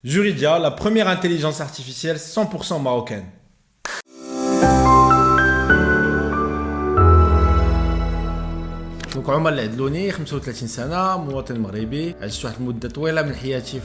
Juridia, la première intelligence artificielle 100% marocaine. دونك عمر العدلوني 35 سنه مواطن مغربي عشت واحد المده طويله من حياتي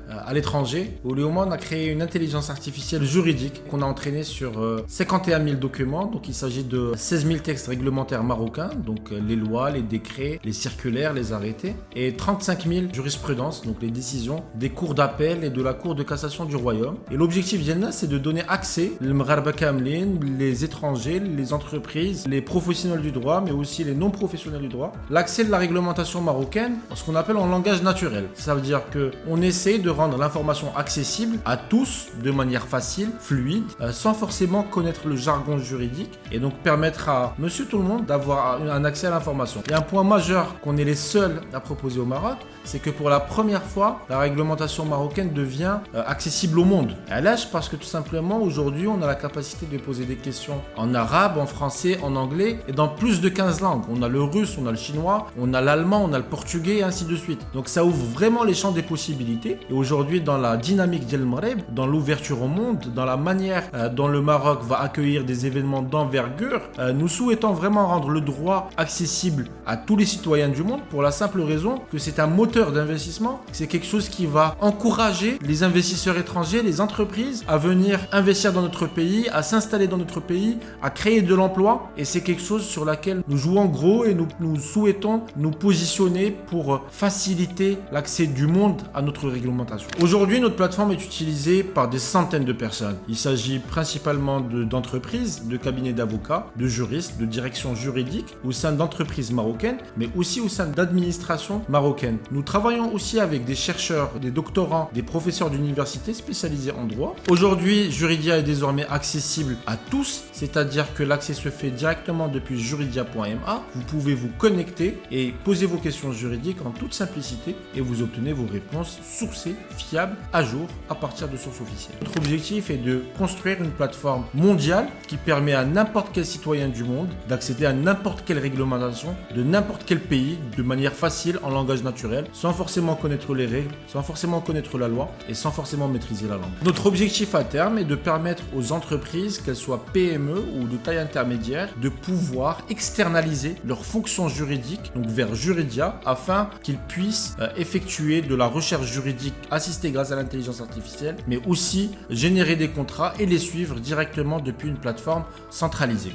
à l'étranger واليوم on a créé une intelligence artificielle juridique qu'on a entraîné sur 51 000 documents. Donc il s'agit de 16 000 textes réglementaires marocains, donc les lois, les décrets, les circulaires, les arrêtés, et 35 000 jurisprudences, donc les décisions des cours d'appel et de la cour de cassation du royaume. Et l'objectif ديالنا c'est de donner accès للمغاربه كاملين, les étrangers, les entreprises, les professionnels du droit, mais aussi les non professionnels du droit, l'accès de la réglementation marocaine, ce qu'on appelle en langage naturel. Ça veut dire qu'on essaie de rendre l'information accessible à tous de manière facile, fluide, sans forcément connaître le jargon juridique, et donc permettre à monsieur tout le monde d'avoir un accès à l'information. Et un point majeur qu'on est les seuls à proposer au Maroc, c'est que pour la première fois, la réglementation marocaine devient accessible au monde. À l'âge, parce que tout simplement, aujourd'hui, on a la capacité de poser des questions en arabe, en français, en anglais, et dans plus de 15 langues. On a le russe, on a le chinois, on a l'allemand, on a le portugais, et ainsi de suite. Donc ça ouvre vraiment les champs des possibilités. Et aujourd'hui, dans la dynamique d'El Maghreb, dans l'ouverture au monde, dans la manière dont le Maroc va accueillir des événements d'envergure, nous souhaitons vraiment rendre le droit accessible à tous les citoyens du monde, pour la simple raison que c'est un moteur d'investissement, c'est quelque chose qui va encourager les investisseurs étrangers, les entreprises à venir investir dans notre pays, à s'installer dans notre pays, à créer de l'emploi, et c'est quelque chose sur laquelle nous jouons gros et nous souhaitons nous positionner pour faciliter l'accès du monde à notre réglementation. Aujourd'hui, notre plateforme est utilisée par des centaines de personnes. Il s'agit principalement d'entreprises, de cabinets d'avocats, de juristes, de directions juridiques au sein d'entreprises marocaines, mais aussi au sein d'administrations marocaines. Nous travaillons aussi avec des chercheurs, des doctorants, des professeurs d'université spécialisés en droit. Aujourd'hui, Juridia est désormais accessible à tous, c'est-à-dire que l'accès se fait directement depuis juridia.ma. Vous pouvez vous connecter et poser vos questions juridiques en toute simplicité, et vous obtenez vos réponses sourcées, fiables, à jour, à partir de sources officielles. Notre objectif est de construire une plateforme mondiale qui permet à n'importe quel citoyen du monde d'accéder à n'importe quelle réglementation de n'importe quel pays de manière facile, en langage naturel, sans forcément connaître les règles, sans forcément connaître la loi et sans forcément maîtriser la langue. Notre objectif à terme est de permettre aux entreprises, qu'elles soient PME ou de taille intermédiaire, de pouvoir externaliser leurs fonctions juridiques, donc vers Juridia, afin qu'ils puissent effectuer de la recherche juridique assistée grâce à l'intelligence artificielle, mais aussi générer des contrats et les suivre directement depuis une plateforme centralisée.